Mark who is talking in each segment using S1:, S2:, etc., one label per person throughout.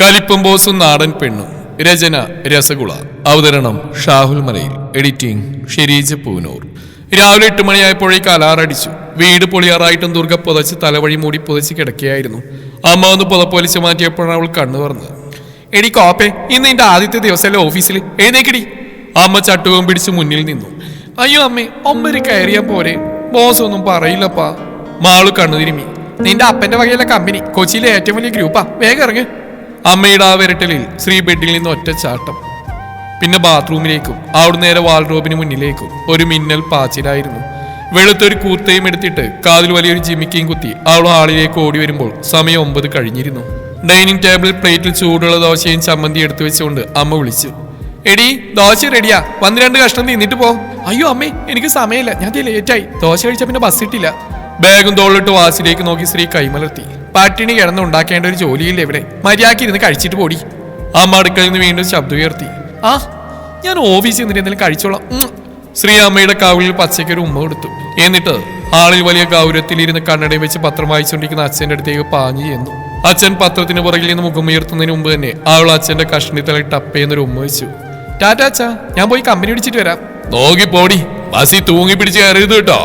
S1: കലിപ്പം ബോസും നാടൻ പെണ്ണും. രചന രസഗുള. അവതരണം ഷാഹുൽ മലയിൽ. എഡിറ്റിംഗ് ഷെരീജ് പൂനൂർ. രാവിലെ 8 മണിയായപ്പോഴേക്ക് അലാറടിച്ചു. വീട് പൊളിയാറായിട്ടും ദുർഗ പുതച്ച് തലവഴി മൂടി പുതച്ച് കിടക്കുകയായിരുന്നു. അമ്മ ഒന്ന് പുതപ്പൊലിച്ച് മാറ്റിയപ്പോഴാണ് അവൾ കണ്ണു പറഞ്ഞത്. എടി കോപ്പേ, ഇന്ന് എന്റെ ആദ്യത്തെ ദിവസമല്ലേ ഓഫീസിൽ, എഴുന്നേക്കടി. അമ്മ ചട്ടുകം പിടിച്ച് മുന്നിൽ നിന്നു. അയ്യോ അമ്മേ, ഒമ്പര് കയറിയാ പോരെ, ബോസ് ഒന്നും പറയില്ലപ്പാ. മാളു കണ്ണു തിരുമ്മി. നിന്റെ അപ്പന്റെ വകയിലെ കമ്പനി കൊച്ചിയിലെ ഏറ്റവും വലിയ ഗ്രൂപ്പാ, വേഗം ഇറങ്ങ്. അമ്മയുടെ ആ വിരട്ടലിൽ ശ്രീ ബെഡിൽ നിന്ന് ഒറ്റ ചാട്ടം. പിന്നെ ബാത്റൂമിലേക്കും അവിടെ നേരെ വാൾഡ്രോബിന് മുന്നിലേക്കും ഒരു മിന്നൽ പാച്ചിലായിരുന്നു. വെളുത്തൊരു കൂർത്തയും എടുത്തിട്ട് കാതിൽ വലിയൊരു ജിമിക്കയും കുത്തി അവൾ ഹാളിലേക്ക് ഓടി വരുമ്പോൾ സമയം 9 കഴിഞ്ഞിരുന്നു. ഡൈനിങ് ടേബിളിൽ പ്ലേറ്റിൽ ചൂടുള്ള ദോശയും ചമ്മന്തി എടുത്തു വെച്ചുകൊണ്ട് അമ്മ വിളിച്ചു. എടി, ദോശ റെഡിയാ, 12 കഷ്ണം തിന്നിട്ട് പോ. അയ്യോ അമ്മേ, എനിക്ക് സമയമില്ല, ഞാൻ ലേറ്റായി. ദോശ കഴിച്ച പിന്നെ ബസ് ഇട്ടില്ല. ബാഗും തോളിലിട്ട് വാസിലേക്ക് നോക്കി ശ്രീ കൈമലർത്തി. പട്ടിണി കിടന്നുണ്ടാക്കേണ്ട ഒരു ജോലിയില്ല ഇവിടെ, മര്യാദയ്ക്ക് ഇരുന്ന് കഴിച്ചിട്ട് പോടി. അമ്മ അടുക്കളയിൽ നിന്ന് വീണ്ടും ശബ്ദം ഉയർത്തി. ആ, ഞാൻ ഓഫീസിൽ നിന്നിട്ട് എന്തെങ്കിലും കഴിച്ചോളാം. ശ്രീ അമ്മയുടെ കവിളിൽ പച്ചയ്ക്കൊരു ഉമ്മ കൊടുത്തു. എന്നിട്ട് ഹാളിൽ വലിയ ഗൗരവത്തിലിരുന്ന് കണ്ണടയും വെച്ച് പത്രം വായിച്ചുകൊണ്ടിരിക്കുന്ന അച്ഛൻ്റെ അടുത്തേക്ക് പാഞ്ഞു ചെന്നു. അച്ഛൻ പത്രത്തിന് പുറകിൽ നിന്ന് മുഖം ഉയർത്തുന്നതിന് മുമ്പ് തന്നെ അവൾ അച്ഛന്റെ കഷ്ണിത്തലയിൽ ടപ്പേന്നൊരു ഉമ്മ വെച്ചു. ടാറ്റാ അച്ഛാ, ഞാൻ പോയി കമ്പനി പിടിച്ചിട്ട് വരാം. നോക്കി പോടി, ബസി തൂങ്ങി പിടിച്ച് കയറിയത് കേട്ടോ,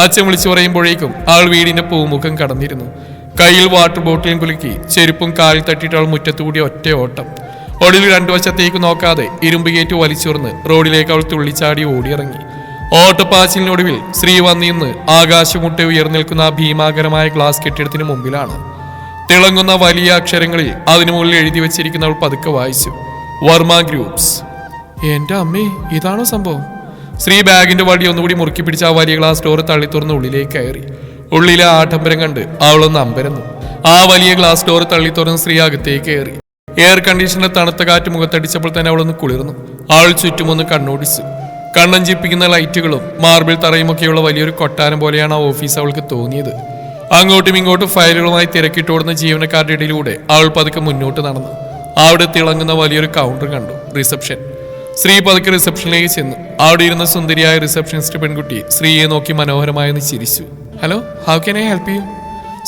S1: അച്ഛൻ വിളിച്ചു പറയുമ്പോഴേക്കും അവൾ വീടിന്റെ പൂമുഖം കടന്നിരുന്നു. കയ്യിൽ വാട്ടർ ബോട്ടിലും കുലുക്കി ചെരുപ്പും കാലിൽ തട്ടിയിട്ട് അവൾ മുറ്റത്തുകൂടി ഒറ്റ ഓട്ടം. ഒടുവിൽ 2 വശത്തേക്ക് നോക്കാതെ ഇരുമ്പ് കയറ്റി വലിച്ചുറന്ന് റോഡിലേക്ക് അവൾ തുള്ളിച്ചാടി ഓടിയിറങ്ങി. ഓട്ടപ്പാച്ചിലിനൊടുവിൽ ശ്രീ വന്നിന്ന് ആകാശമുട്ട ഉയർന്നിൽക്കുന്ന ആ ഭീമാകരമായ ഗ്ലാസ് കെട്ടിടത്തിന് മുമ്പിലാണ്. തിളങ്ങുന്ന വലിയ അക്ഷരങ്ങളിൽ അതിനു മുകളിൽ എഴുതി വെച്ചിരിക്കുന്ന അവൾ പതുക്കെ വായിച്ചു. വർമ്മ ഗ്രൂപ്പ്സ്. എന്റെ അമ്മേ, ഇതാണോ സംഭവം? ശ്രീ ബാഗിന്റെ വടി ഒന്നുകൂടി മുറുക്കി പിടിച്ച ആ വലിയ ഗ്ലാസ് ഡോർ തള്ളി തുറന്ന് ഉള്ളിലേക്ക് കയറി. ഉള്ളിലെ ആഡംബരം കണ്ട് അവളൊന്ന് അമ്പരന്നു. ആ വലിയ ഗ്ലാസ് ഡോർ തള്ളി തുറന്ന് ശ്രീ അകത്തേക്ക് കയറി. എയർ കണ്ടീഷണർ തണുത്ത കാറ്റ് മുഖത്തടിച്ചപ്പോൾ തന്നെ അവളൊന്ന് കുളിർന്നു. അവൾ ചുറ്റുമൊന്ന് കണ്ണോടിച്ചു. കണ്ണഞ്ചിപ്പിക്കുന്ന ലൈറ്റുകളും മാർബിൾ തറയുമൊക്കെയുള്ള വലിയൊരു കൊട്ടാരം പോലെയാണ് ആ ഓഫീസ് അവൾക്ക് തോന്നിയത്. അങ്ങോട്ടും ഇങ്ങോട്ടും ഫയലുകളുമായി തിരക്കിട്ടോടുന്ന ജീവനക്കാരുടെ ഇടയിലൂടെ അവൾ പതുക്കെ മുന്നോട്ട് നടന്നു. അവിടെ തിളങ്ങുന്ന വലിയൊരു കൗണ്ടർ കണ്ടു. റിസപ്ഷൻ. ശ്രീ പതുക്കെ റിസപ്ഷനിലേക്ക് ചെന്നു. അവിടെ ഇരുന്ന സുന്ദരിയായ റിസപ്ഷനിസ്റ്റ് പെൺകുട്ടി ശ്രീയെ നോക്കി മനോഹരമായെന്ന് ചിരിച്ചു. Hello, how can I help you?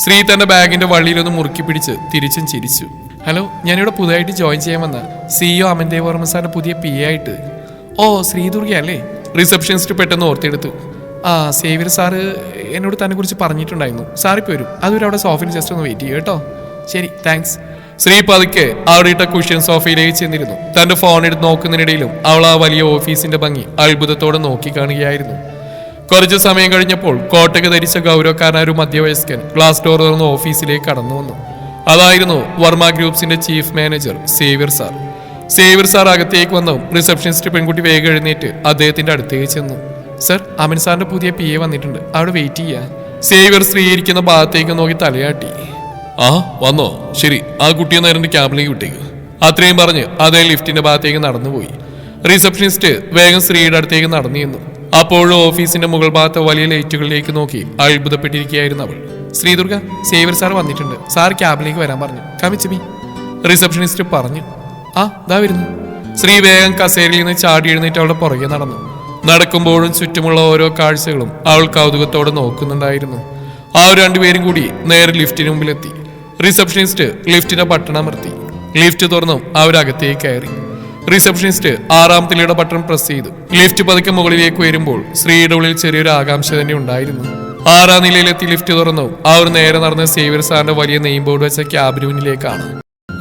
S1: Shri തന്റെ ബാഗിന്റെ വള്ളിയിലൊന്ന് മുറുക്കി പിടിച്ച് തിരിച്ചും ചിരിച്ചു. ഹലോ, ഞാനിവിടെ പുതുതായിട്ട് ജോയിൻ ചെയ്യാൻ വന്ന CEO അമൻ ദേവ് വർമ്മ സാറിന്റെ പുതിയ PA ആയിട്ട്. ഓ, ശ്രീദുർഗ അല്ലേ? റിസപ്ഷനിസ്റ്റ് പെട്ടെന്ന് ഓർത്തെടുത്തു. ആ, സേവ്യർ സാറ് എന്നോട് തന്നെ കുറിച്ച് പറഞ്ഞിട്ടുണ്ടായിരുന്നു. സാറിപ്പോൾ വരും, അതുവരെ അവിടെ സോഫയിൽ ജസ്റ്റ് ഒന്ന് വെയിറ്റ് ചെയ്യും കേട്ടോ. ശരി, താങ്ക്സ്. ശ്രീ പതുക്കെ അവിടെ ഇട്ട കുഷ്യൻ സോഫയിലേക്ക് ചെന്നിരുന്നു. തന്റെ ഫോൺ എടുത്ത് നോക്കുന്നതിനിടയിലും അവൾ ആ വലിയ ഓഫീസിന്റെ ഭംഗി അത്ഭുതത്തോടെ നോക്കി കാണുകയായിരുന്നു. കുറച്ചു സമയം കഴിഞ്ഞപ്പോൾ കോട്ടയ്ക്ക് ധരിച്ച ഗൗരവക്കാരനായ ഒരു മധ്യവയസ്കൻ ഗ്ലാസ് ഡോർ തുറന്ന് ഓഫീസിലേക്ക് കടന്നു വന്നു. അതായിരുന്നു വർമ്മ ഗ്രൂപ്പ്സിന്റെ chief manager Xavier sir. Xavier sir അകത്തേക്ക് വന്നു. റിസപ്ഷനിസ്റ്റ് പെൺകുട്ടി വേഗം എഴുന്നേറ്റ് അദ്ദേഹത്തിന്റെ അടുത്തേക്ക് ചെന്നു. സർ, അമൻ സാറിന്റെ പുതിയ PA വന്നിട്ടുണ്ട്, അവിടെ വെയിറ്റ് ചെയ്യാ. സേവ്യർ സ്ത്രീ ഇരിക്കുന്ന ഭാഗത്തേക്ക് നോക്കി തലയാട്ടി. ആ, വന്നോ? ശരി, ആ കുട്ടിയെ നേരെ ക്യാബിലേക്ക് വിട്ടേക്ക്. അത്രയും പറഞ്ഞ് അതേ ലിഫ്റ്റിന്റെ ഭാഗത്തേക്ക് നടന്നുപോയി. റിസപ്ഷനിസ്റ്റ് വേഗം സ്ത്രീയുടെ അടുത്തേക്ക് നടന്നു ചെന്നു. അപ്പോഴും ഓഫീസിന്റെ മുകൾ ഭാഗത്തെ വലിയ ലൈറ്റുകളിലേക്ക് നോക്കി അത്ഭുതപ്പെട്ടിരിക്കുകയായിരുന്നു അവൾ. ശ്രീദുർഗ, സേവ്യർ സാർ വന്നിട്ടുണ്ട്, സാർ ക്യാബിലേക്ക് വരാൻ പറഞ്ഞു. കമിച്ച് മീ, റിസപ്ഷനിസ്റ്റ് പറഞ്ഞു. ആ, ദാ വരുന്നു. ശ്രീ വേഗം കസേരയിൽ നിന്ന് ചാടി എഴുന്നേറ്റ് അവളുടെ പുറകെ നടന്നു. നടക്കുമ്പോഴും ചുറ്റുമുള്ള ഓരോ കാഴ്ചകളും അവൾ കൗതുകത്തോടെ നോക്കുന്നുണ്ടായിരുന്നു. ആ 2 പേരും കൂടി നേരെ ലിഫ്റ്റിന് മുമ്പിലെത്തി. റിസപ്ഷനിസ്റ്റ് ലിഫ്റ്റിന്റെ ബട്ടൺ അമർത്തി. ലിഫ്റ്റ് തുറന്നും അവരകത്തേക്ക് കയറി. റിസപ്ഷനിസ്റ്റ് 6ാമത്തെ നിലയുടെ ബട്ടൺ പ്രസ് ചെയ്തു. ലിഫ്റ്റ് പതുക്കെ മുകളിലേക്ക് വരുമ്പോൾ ശ്രീയുടെ ഉള്ളിൽ ചെറിയൊരു ആകാംക്ഷ തന്നെ ഉണ്ടായിരുന്നു. 6ാം നിലയിലെത്തി ലിഫ്റ്റ് തുറന്നു അവർ നേരെ നടന്ന സേവ്യർ സാറിന്റെ വലിയ നെയിം ബോർഡ് വെച്ച ക്യാബിന് മുന്നിലേക്കാണ്.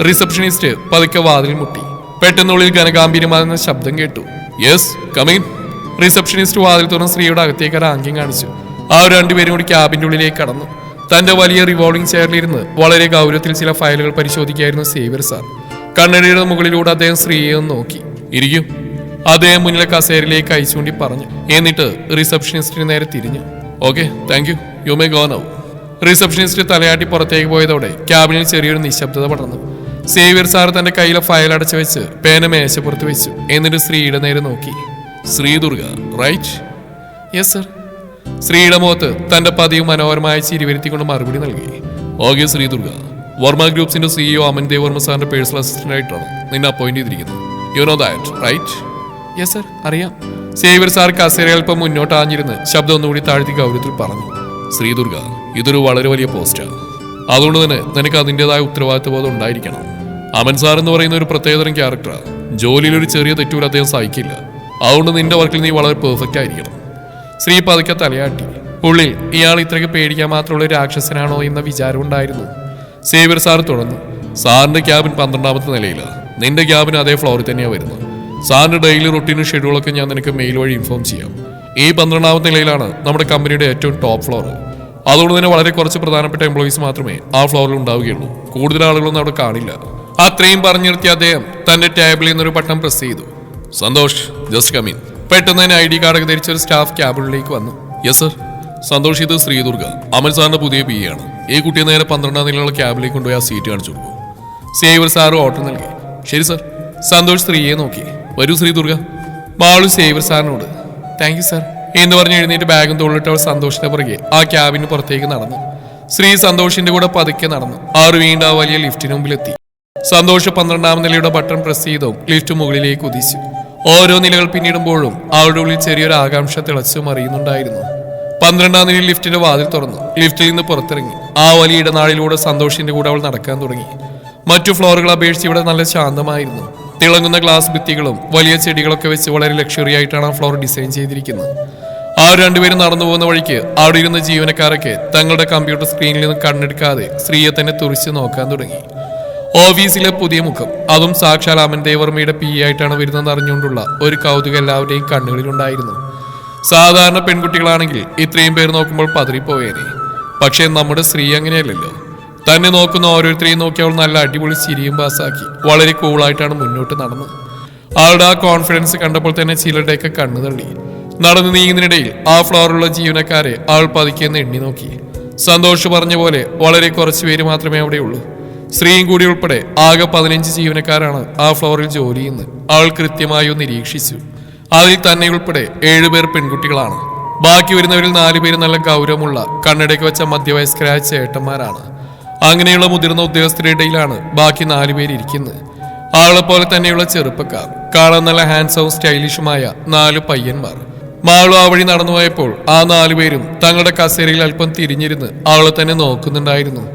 S1: റിസപ്ഷനിസ്റ്റ് പതുക്കെ വാതിൽ മുട്ടി. പെട്ടെന്നുള്ളിൽ ഘനഗാംഭീര്യമാകുന്ന ശബ്ദം കേട്ടു. Yes, come in. റിസപ്ഷനിസ്റ്റ് വാതിൽ തുറന്ന് സ്ത്രീയുടെ അകത്തേക്ക് ഒരു ആംഗ്യം കാണിച്ചു. ആ 2 പേരും കൂടി ക്യാബിന്റെ ഉള്ളിലേക്ക് കടന്നു. തന്റെ വലിയ റിവോൾവിംഗ് ചെയറിലിരുന്ന് വളരെ ഗൗരവത്തിൽ ചില ഫയലുകൾ പരിശോധിക്കുകയായിരുന്നു സേവ്യർ സാർ. കണ്ണടയുടെ മുകളിലൂടെ അദ്ദേഹം സ്ത്രീയെ ഒന്ന് നോക്കി. ഇരിക്കും, അദ്ദേഹം മുന്നിലെ കസേരയിലേക്ക് അയച്ചുകൊണ്ടി പറഞ്ഞു. എന്നിട്ട് റിസപ്ഷനിസ്റ്റിന് നേരെ തിരിഞ്ഞു. Okay, thank you, you may go now. Receptionist തലയാട്ടി പുറത്തേക്ക് പോയതോടെ ക്യാബിനിൽ ചെറിയൊരു നിശബ്ദത പടർന്നു. സേവ്യർ സാർ തന്റെ കയ്യിലെ ഫയൽ അടച്ചു വെച്ച് പേന മേശപ്പുറത്ത് വെച്ചു. എന്നിട്ട് സ്ത്രീയുടെ നേരെ നോക്കി. ശ്രീദുർഗ, റൈറ്റ്? Yes sir. ശ്രീയുടെ മുഖത്ത് തന്റെ പതിവ് മനോഹരമായ ചിരി വരുത്തിക്കൊണ്ട് മറുപടി നൽകി. ഓക്കെ ശ്രീദുർഗ, വർമ്മ ഗ്രൂപ്പ്സിന്റെ CEO അമൻ ദേവ് വർമ്മ സാറിന്റെ പേഴ്സണൽ അസിസ്റ്റന്റ് ആയിട്ടാണ് നിന്നെ അപ്പോയിന്റ് ചെയ്തിരിക്കുന്നത്. You know that, right? Yes sir, അറിയാം. സേവ്യർ സാർ കസേര അല്പം മുന്നോട്ട് ആഞ്ഞിരുന്ന് ശബ്ദം ഒന്നുകൂടി താഴ്ത്തി ഗൗരവത്തിൽ പറഞ്ഞു. ശ്രീദുർഗ, ഇതൊരു വളരെ വലിയ പോസ്റ്റാണ്. അതുകൊണ്ട് തന്നെ നിനക്ക് അതിൻ്റെതായ ഉത്തരവാദിത്വ ബോധം ഉണ്ടായിരിക്കണം. അമൻ സാർ എന്ന് പറയുന്ന ഒരു പ്രത്യേകതരം ക്യാരക്ടറാണ്. ജോലിയിൽ ഒരു ചെറിയ തെറ്റൂര് അദ്ദേഹം സഹിക്കില്ല. അതുകൊണ്ട് നിന്റെ വർക്കിൽ നീ വളരെ പെർഫെക്റ്റ് ആയിരിക്കണം. ശ്രീ പതുക്കെ തലയാട്ടി. ഉള്ളിൽ ഇയാൾ ഇത്രയ്ക്ക് പേടിക്കാൻ മാത്രമുള്ള ഒരു രാക്ഷസനാണോ എന്ന വിചാരം ഉണ്ടായിരുന്നു. സേവ്യർ സാർ തുടർന്നു. സാറിന്റെ ക്യാബിൻ 12ാമത്തെ നിലയിലാണ്. നിന്റെ ക്യാബിൻ അതേ ഫ്ലോറിൽ തന്നെയാണ് വരുന്നത്. സാറിന്റെ ഡെയിലി റൊട്ടീനും ഷെഡ്യൂളൊക്കെ ഞാൻ നിനക്ക് മെയിൽ വഴി ഇൻഫോം ചെയ്യാം. ഈ 12ാമത്തെ നിലയിലാണ് നമ്മുടെ കമ്പനിയുടെ ഏറ്റവും ടോപ്പ് ഫ്ലോർ. അതുകൊണ്ട് തന്നെ വളരെ കുറച്ച് പ്രധാനപ്പെട്ട എംപ്ലോയീസ് മാത്രമേ ആ ഫ്ലോറിൽ ഉണ്ടാവുകയുള്ളൂ. കൂടുതൽ ആളുകളൊന്നും അവിടെ കാണില്ല. അത്രയും പറഞ്ഞു നിർത്തിയ അദ്ദേഹം തന്റെ ടേബിളിൽ നിന്നൊരു ബട്ടൺ പ്രസ് ചെയ്തു. Santhosh, just come in. പെട്ടെന്ന് തന്നെ ID കാർഡൊക്കെ ധരിച്ച ഒരു സ്റ്റാഫ് ക്യാബിനിലേക്ക് വന്നു. Yes sir. സന്തോഷ്, ഇത് ശ്രീദുർഗ, അമൽ സാറിന്റെ പുതിയ PA ആണ്. ഈ കുട്ടിയെ നേരെ 12ാം നിലയിലുള്ള ക്യാബിലേക്ക് കൊണ്ടുപോയി ആ സീറ്റ് കാണിച്ചു കൊടുക്കും. സേവർ സാറ് ഓർഡർ നൽകി. ശരി സർ. സന്തോഷ് സ്ത്രീയെ നോക്കി. വരൂ ശ്രീദുർഗ. മാളു സേവർ സാറിനോട് താങ്ക് യു സർ എന്ന് പറഞ്ഞ് എഴുന്നേറ്റ് ബാഗും തോളിട്ട് അവൾ സന്തോഷിന്റെ പുറകെ ആ ക്യാബിന് പുറത്തേക്ക് നടന്നു. ശ്രീ സന്തോഷിന്റെ കൂടെ പതുക്കെ നടന്നു. ആറ് വീണ്ടും ആ വലിയ ലിഫ്റ്റിന് മുമ്പിലെത്തി. സന്തോഷ് 12ാം നിലയുടെ ബട്ടൺ പ്രസ് ചെയ്തും ലിഫ്റ്റ് മുകളിലേക്ക് കുതിച്ചു. ഓരോ നിലകൾ പിന്നിടുമ്പോഴും അവരുടെ ഉള്ളിൽ ചെറിയൊരു ആകാംക്ഷ തിളച്ചു മറിയുന്നുണ്ടായിരുന്നു. 12ാം നിലയിൽ ലിഫ്റ്റിന്റെ വാതിൽ തുറന്നു. ലിഫ്റ്റിൽ നിന്ന് പുറത്തിറങ്ങി ആ വലിയ ഇടനാഴിലൂടെ സന്തോഷിന്റെ കൂടെ അവൾ നടക്കാൻ തുടങ്ങി. മറ്റു ഫ്ലോറുകൾ അപേക്ഷിച്ച് ഇവിടെ നല്ല ശാന്തമായിരുന്നു. തിളങ്ങുന്ന ഗ്ലാസ് ഭിത്തികളും വലിയ ചെടികളൊക്കെ വെച്ച് വളരെ ലക്ഷറി ആയിട്ടാണ് ആ ഫ്ലോർ ഡിസൈൻ ചെയ്തിരിക്കുന്നത്. ആ രണ്ടുപേരും നടന്നു പോകുന്ന വഴിക്ക് അവിടെ ഇരുന്ന ജീവനക്കാരൊക്കെ തങ്ങളുടെ കമ്പ്യൂട്ടർ സ്ക്രീനിൽ നിന്ന് കണ്ണെടുക്കാതെ സ്ത്രീയെ തന്നെ തുറിച്ച് നോക്കാൻ തുടങ്ങി. ഓഫീസിലെ പുതിയ മുഖം, അതും സാക്ഷാൽ അമൻ ദേവർമ്മയുടെ PA ആയിട്ടാണ് വരുന്നതെന്ന് അറിഞ്ഞുകൊണ്ടുള്ള ഒരു കൗതുകം എല്ലാവരുടെയും കണ്ണുകളിലുണ്ടായിരുന്നു. സാധാരണ പെൺകുട്ടികളാണെങ്കിൽ ഇത്രയും പേർ നോക്കുമ്പോൾ പതറിപ്പോയേനെ. പക്ഷേ നമ്മുടെ സ്ത്രീ അങ്ങനെയല്ലല്ലോ. തന്നെ നോക്കുന്ന ഓരോരുത്തരെയും നോക്കി അവൾ നല്ല അടിപൊളി ചിരിയും പാസാക്കി വളരെ കൂളായിട്ടാണ് മുന്നോട്ട് നടന്നത്. അവളുടെ ആ കോൺഫിഡൻസ് കണ്ടപ്പോൾ തന്നെ ചിലരുടെയൊക്കെ കണ്ണു തള്ളി. നടന്നു നീങ്ങുന്നതിനിടയിൽ ആ ഫ്ലോറിലുള്ള ജീവനക്കാരെ അവൾ പതുക്കിയെന്ന് എണ്ണി നോക്കി. സന്തോഷ് പറഞ്ഞ പോലെ വളരെ കുറച്ച് പേര് മാത്രമേ അവിടെയുള്ളൂ. സ്ത്രീയും കൂടി ഉൾപ്പെടെ ആകെ 15 ജീവനക്കാരാണ് ആ ഫ്ലോറിൽ ജോലി ചെയ്യുന്നത്. അവൾ കൃത്യമായി നിരീക്ഷിച്ചു. അതിൽ തന്നെ ഉൾപ്പെടെ 7 പേർ പെൺകുട്ടികളാണ്. ബാക്കി വരുന്നവരിൽ 4 പേര് നല്ല ഗൗരവമുള്ള കണ്ണടയ്ക്ക് വെച്ച മധ്യവയസ്കരായ ചേട്ടന്മാരാണ്. അങ്ങനെയുള്ള മുതിർന്ന ഉദ്യോഗസ്ഥരുടെ ഇടയിലാണ് ബാക്കി 4 പേര് ഇരിക്കുന്നത്. ആളെ പോലെ തന്നെയുള്ള ചെറുപ്പക്കാർ, കാണാൻ നല്ല ഹാൻഡ്സവും സ്റ്റൈലിഷുമായ 4 പയ്യന്മാർ. മാളു ആ വഴി നടന്നുപോയപ്പോൾ ആ 4 പേരും തങ്ങളുടെ കസേരയിൽ അല്പം തിരിഞ്ഞിരുന്ന് അവളെ തന്നെ നോക്കുന്നുണ്ടായിരുന്നു.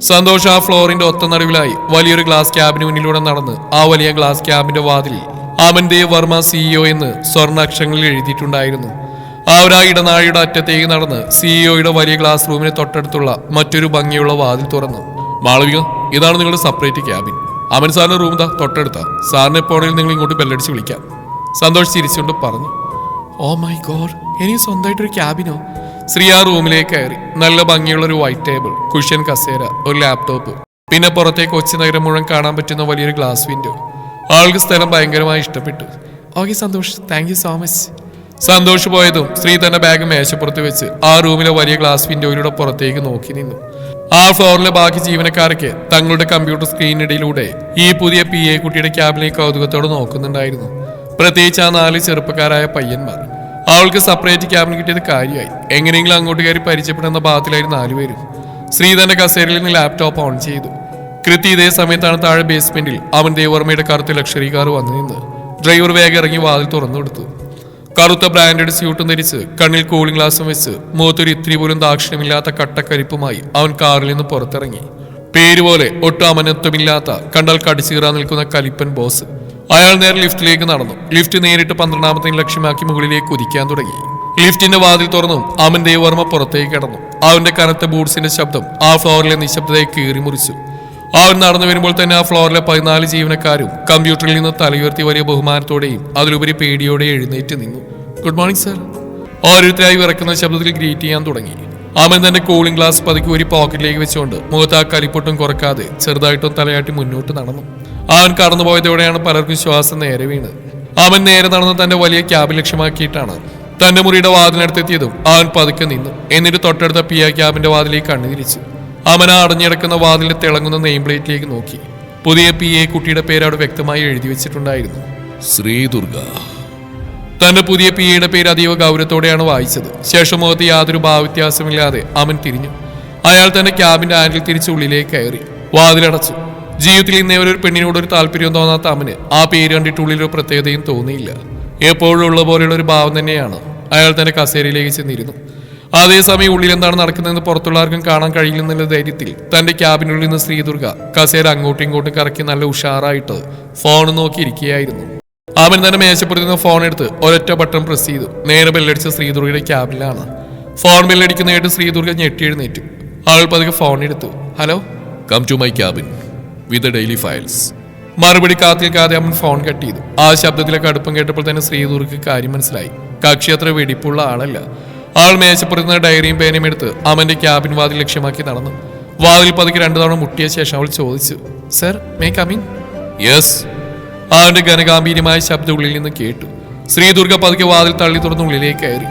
S1: സന്തോഷ് ആ ഫ്ലോറിന്റെ ഒത്ത നടുവിലായി വലിയൊരു ഗ്ലാസ് ക്യാബിന് മുന്നിലൂടെ നടന്ന് ആ വലിയ ഗ്ലാസ് ക്യാബിന്റെ വാതിലിൽ അമൻ ദേവ് വർമ്മ CEO എന്ന് സ്വർണ്ണാക്ഷരങ്ങളിൽ എഴുതിയിട്ടുണ്ടായിരുന്നു. ആ ഇടനാഴിയുടെ അറ്റത്തേക്ക് നടന്ന് CEOയുടെ വലിയ ക്ലാസ് റൂമിന് തൊട്ടടുത്തുള്ള മറ്റൊരു ഭംഗിയുള്ള വാതിൽ തുറന്നു. മാളവിക, ഇതാണ് നിങ്ങളുടെ സെപ്പറേറ്റ് ക്യാബിൻ. അമൻ സാറിന്റെ റൂം ദാ തൊട്ടടുത്ത. സാറിനെ എപ്പോഴെങ്കിലും നിങ്ങൾ ഇങ്ങോട്ട് ബെല്ലടിച്ച് വിളിക്കാം. സന്തോഷ് ചിരിച്ചുകൊണ്ട് പറഞ്ഞു. ഓ മൈ ഗോഡ്, എനിക്ക് സ്വന്തമായിട്ടൊരു ക്യാബിനോ? ശ്രീ ആ റൂമിലേക്ക് കയറി. നല്ല ഭംഗിയുള്ള ഒരു വൈറ്റ് ടേബിൾ, കുഷ്യൻ കസേര, ഒരു ലാപ്ടോപ്പ്, പിന്നെ പുറത്തേക്ക് കൊച്ചി നഗരം മുഴുവൻ കാണാൻ പറ്റുന്ന വലിയൊരു ഗ്ലാസ് വിൻഡോ. ആൾക്ക് സ്ഥലം ഭയങ്കരമായി ഇഷ്ടപ്പെട്ടു. Okay Santhosh, thank you so much. Santhosh പോയതും ശ്രീ തന്റെ ബാഗ് മേശപ്പുറത്ത് വെച്ച് ആ റൂമിലെ വലിയ ഗ്ലാസ് വിൻഡോയിലൂടെ പുറത്തേക്ക് നോക്കി നിന്നു. ആ ഫ്ലോറിലെ ബാക്കി ജീവനക്കാരൊക്കെ തങ്ങളുടെ കമ്പ്യൂട്ടർ സ്ക്രീനിടയിലൂടെ ഈ പുതിയ PA കുട്ടിയുടെ ക്യാബിലേക്ക് കൗതുകത്തോടെ നോക്കുന്നുണ്ടായിരുന്നു. പ്രത്യേകിച്ച് ആ 4 ചെറുപ്പക്കാരായ പയ്യന്മാർ. അവൾക്ക് സെപ്പറേറ്റ് ക്യാബിൻ കിട്ടിയത് കാര്യമായി. എങ്ങനെയെങ്കിലും അങ്ങോട്ട് കയറി പരിചയപ്പെടുന്ന ഭാഗത്തിലായിരുന്നു 4 പേരും. ശ്രീ തന്റെ കസേരയിൽ നിന്ന് ലാപ്ടോപ്പ് ഓൺ ചെയ്തു. കൃത്യ ഇതേ സമയത്താണ് താഴെ ബേസ്മെന്റിൽ അമൻ ദേവർമ്മയുടെ കറുത്ത ലക്ഷറി കാർ വന്നു നിന്ന്. ഡ്രൈവർ വേഗം ഇറങ്ങി വാതിൽ തുറന്നു കൊടുത്തു. കറുത്ത ബ്രാൻഡഡ് സ്യൂട്ടും ധരിച്ച് കണ്ണിൽ കൂളിംഗ് ഗ്ലാസും വെച്ച് മുഖത്തൊരു ഇത്തിരി പോലും ദാക്ഷിണ്യമില്ലാത്ത കട്ടക്കരിപ്പുമായി അവൻ കാറിൽ നിന്ന് പുറത്തിറങ്ങി. പേരുപോലെ ഒട്ടും അമനത്വമില്ലാത്ത, കണ്ടാൽ കടിച്ചീറാൻ നിൽക്കുന്ന കലിപ്പൻ ബോസ്. അയാൾ നേരെ ലിഫ്റ്റിലേക്ക് നടന്നു. ലിഫ്റ്റ് നേരിട്ട് 12ാമത്തെ ലക്ഷ്യമാക്കി മുകളിലേക്ക് കുതിക്കാൻ തുടങ്ങി. ലിഫ്റ്റിന്റെ വാതിൽ തുറന്നും അമൻ ദേവർമ്മ പുറത്തേക്ക് കടന്നു. അവന്റെ കനത്ത ബൂട്ട്സിന്റെ ശബ്ദം ആ ഫ്ലോറിലെ നിശബ്ദതയെ കീറിമുറിച്ചു. അവൻ നടന്നു വരുമ്പോൾ തന്നെ ആ ഫ്ലോറിലെ 14 ജീവനക്കാരും കമ്പ്യൂട്ടറിൽ നിന്ന് തലയുയർത്തി വലിയ ബഹുമാനത്തോടെയും അതിലുപരി പേടിയോടെയും എഴുന്നേറ്റ് നിന്നു. Good morning sir. ഓരോരുത്തരായി വിറക്കുന്ന ശബ്ദത്തിൽ ഗ്രീറ്റ് ചെയ്യാൻ തുടങ്ങി. അവൻ തന്റെ കൂളിംഗ് ഗ്ലാസ് പതുക്കി ഒരു പോക്കറ്റിലേക്ക് വെച്ചുകൊണ്ട് മുഖത്ത് ആ കലിപ്പൊട്ടും കുറക്കാതെ ചെറുതായിട്ടും തലയാട്ടി മുന്നോട്ട് നടന്നു. അവൻ കടന്നുപോയതോടെയാണ് പലർക്കും ശ്വാസം നേരെ വീണ്. അവൻ നേരെ നടന്ന് തന്റെ വലിയ ക്യാബ് ലക്ഷ്യമാക്കിയിട്ടാണ് തന്റെ മുറിയുടെ വാതിനടുത്തെത്തിയതും അവൻ പതുക്കെ നിന്നു. എന്നിട്ട് തൊട്ടടുത്ത PA ക്യാബിന്റെ വാതിലേക്ക് കണ്ണുതിരിച്ചു. അവൻ അടഞ്ഞിടക്കുന്ന വാതിലിൽ തിളങ്ങുന്ന നെയിം പ്ലേറ്റിലേക്ക് നോക്കി. പുതിയ PA കുട്ടിയുടെ പേര് അവിടെ വ്യക്തമായി എഴുതി വെച്ചിട്ടുണ്ടായിരുന്നു. ശ്രീദുർഗ. തന്റെ പുതിയ PAയുടെ പേര് അതീവ ഗൗരവത്തോടെയാണ് വായിച്ചത്. ശേഷം മുഖത്ത് യാതൊരു ഭാവവ്യത്യാസമില്ലാതെ അവൻ തിരിഞ്ഞു. അയാൾ തന്റെ ക്യാബിന്റെ ഹാൻഡിൽ തിരിച്ച് ഉള്ളിലേക്ക് കയറി വാതിലടച്ചു. ജീവിതത്തിൽ ഇന്നേ ഒരു പെണ്ണിനോട് ഒരു താല്പര്യം തോന്നാത്ത അവന് ആ പേര് കണ്ടിട്ട് ഉള്ളിലൊരു പ്രത്യേകതയും തോന്നിയില്ല. എപ്പോഴും ഉള്ള പോലെയുള്ള ഒരു ഭാവം തന്നെയാണ്. അയാൾ തന്റെ കസേരയിലേക്ക് ചെന്നിരുന്നു. അതേസമയം ഉള്ളിൽ എന്താണ് നടക്കുന്നതെന്ന് പുറത്തുള്ള ആർക്കും കാണാൻ കഴിയില്ലെന്നുള്ള ധൈര്യത്തിൽ തന്റെ ക്യാബിനുള്ളിൽ നിന്ന് ശ്രീദുർഗ കസേര അങ്ങോട്ടും ഇങ്ങോട്ടും കറക്കി നല്ല ഉഷാറായിട്ട് ഫോൺ നോക്കിയിരിക്കുകയായിരുന്നു. അവൻ തന്നെ മേശപ്പുറത്ത് നിന്ന് ഫോൺ എടുത്ത് ഒരൊറ്റ ബട്ടൺ പ്രസ് ചെയ്തു. നേരെ ബെല്ലടിച്ച ശ്രീദുർഗയുടെ ക്യാബിലാണ്. ഫോൺ ബെല്ലടിക്കുന്നതായിട്ട് ശ്രീദുർഗ ഞെട്ടി എഴുന്നേറ്റു. അവൾ പതുക്കെ ഫോൺ എടുത്തു. Hello, come to my cabin with daily files. മറുപടി കാത്തിരിക്കാതെ അവൻ ഫോൺ കട്ട് ചെയ്തു. ആ ശബ്ദത്തിലൊക്കെ അടുപ്പം കേട്ടപ്പോൾ തന്നെ ശ്രീദുർഗക്ക് കാര്യം മനസ്സിലായി. കക്ഷി അത്ര വെടിപ്പുള്ള ആളല്ല. ആൾ മേശപ്പുറത്ത് ഡയറിയും പേനയും എടുത്ത് അവന്റെ ക്യാബിൻ വാതിൽ ലക്ഷ്യമാക്കി നടന്നു. വാതിൽ പതുക്കെ 2 തവണ മുട്ടിയ ശേഷം അവൾ ചോദിച്ചു, sir may come in? Yes. അവന്റെ ഘനഗാംഭീര്യമായ ശബ്ദം ഉള്ളിൽ നിന്ന് കേട്ടു. ശ്രീദുർഗ പതുക്കെ വാതിൽ തള്ളി തുറന്ന് ഉള്ളിലേക്ക് കയറി.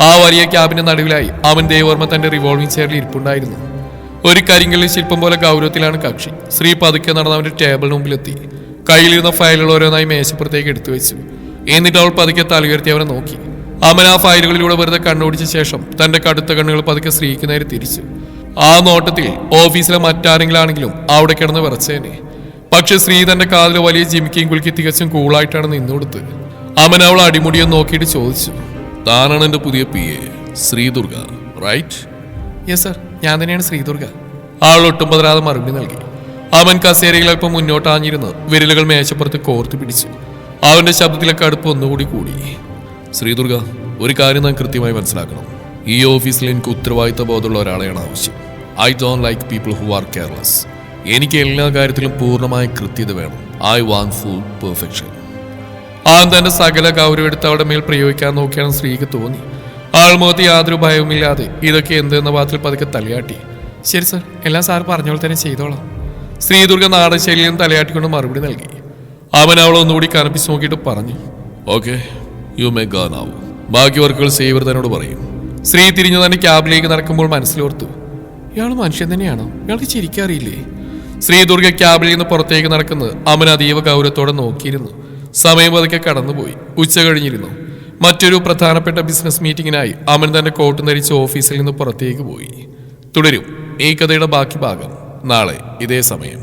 S1: ആ വലിയ ക്യാബിന്റെ നടുവിലായി അവൻ ദേവർമ്മ തന്റെ റിവോൾവിംഗ് ചെയറിൽ ഇരിപ്പുണ്ടായിരുന്നു. ഒരു കരിങ്കല്ലിൽ ശില്പം പോലെ ഗൗരവത്തിലാണ് കക്ഷി. ശ്രീ പതുക്കെ നടന്ന് അവന്റെ ടേബിളിന് മുമ്പിലെത്തി. കയ്യിലിരുന്ന ഫയലുകൾ ഓരോന്നായി മേശപ്പുറത്തേക്ക് എടുത്തു വെച്ചു. എന്നിട്ട് അവൾ പതുക്കെ തലയുയർത്തി അവനെ നോക്കി. അവൻ ആ ഫയലുകളിലൂടെ വെറുതെ കണ്ണോടിച്ച ശേഷം തന്റെ കടുത്ത കണ്ണുകൾ പതുക്കെ ശ്രീക്ക് നേരെ തിരിച്ചു. ആ നോട്ടത്തിൽ ഓഫീസിലെ മറ്റാരെങ്കിലും ആണെങ്കിലും അവിടെ കിടന്ന് വിറച്ചേനെ. പക്ഷെ ശ്രീ തന്റെ കാതിൽ വലിയ ജിമിക്കിയും കുലുക്കി തികച്ചും കൂളായിട്ടാണ് നിന്നുകൊടുത്ത്. അവൻ അവൾ അടിമുടിയും നോക്കിയിട്ട് ചോദിച്ചു, താനാണ് എന്റെ പുതിയ PA Sreedurga, right? Yes sir, ഞാൻ തന്നെയാണ് ശ്രീദുർഗ. ആൾ ഒട്ടും പതരാതെ മറുപടി നൽകി. അവൻ കസേരയിൽ അല്പം മുന്നോട്ടാഞ്ഞിരുന്ന് വിരലുകൾ മേശപ്പുറത്ത് കോർത്തു പിടിച്ചു. അവന്റെ ശബ്ദത്തിലൊക്കെ അടുപ്പ് ഒന്നുകൂടി കൂടി. ശ്രീദുർഗ, ഒരു കാര്യം ഞാൻ കൃത്യമായി മനസ്സിലാക്കണം. ഈ ഓഫീസിൽ എനിക്ക് ഉത്തരവാദിത്ത ബോധമുള്ള ഒരാളെയാണ് ആവശ്യം. I don't like people who are careless. എനിക്ക് എല്ലാ കാര്യത്തിലും പൂർണ്ണമായ കൃത്യത വേണം. I want full perfection. അവൻ തന്റെ സകല ഗൗരവം എടുത്ത് അവിടെ മേൽ പ്രയോഗിക്കാൻ നോക്കിയാണ് സ്ത്രീക്ക് തോന്നി. ആൾമുഖത്ത് യാതൊരു ഭയവുമില്ലാതെ ഇതൊക്കെ എന്തെന്ന ഭാഗത്തിൽ പതുക്കെ തലയാട്ടി. ശരി സർ, എല്ലാം സാർ പറഞ്ഞോളെ തന്നെ ചെയ്തോളാം. ശ്രീദുർഗ നാടൻ ശൈലിയും തലയാട്ടിക്കൊണ്ട് മറുപടി നൽകി. അവൻ അവളെ ഒന്നുകൂടി കനപ്പിച്ച് നോക്കിയിട്ട് പറഞ്ഞു, okay, you may go now. ബാക്കി വർക്കുകൾ സേവർ തന്നോട് പറയും. ശ്രീ തിരിഞ്ഞു തന്നെ ക്യാബിലേക്ക് നടക്കുമ്പോൾ മനസ്സിലോർത്തു, ഇയാൾ മനുഷ്യൻ തന്നെയാണോ? ഇയാൾക്ക് ചിരിക്കാറിയില്ലേ? ശ്രീദുർഗ ക്യാബിൽ നിന്ന് പുറത്തേക്ക് നടക്കുന്നത് അവൻ അതീവ ഗൗരവത്തോടെ നോക്കിയിരുന്നു. സമയം പതുക്കെ കടന്നുപോയി. ഉച്ച കഴിഞ്ഞിരുന്നു. മറ്റൊരു പ്രധാനപ്പെട്ട ബിസിനസ് മീറ്റിംഗിനായി അവൻ തന്റെ കോട്ടും ധരിച്ച് ഓഫീസിൽ നിന്ന് പുറത്തേക്ക് പോയി. തുടരും ഈ കഥയുടെ ബാക്കി ഭാഗം നാളെ ഇതേ സമയം.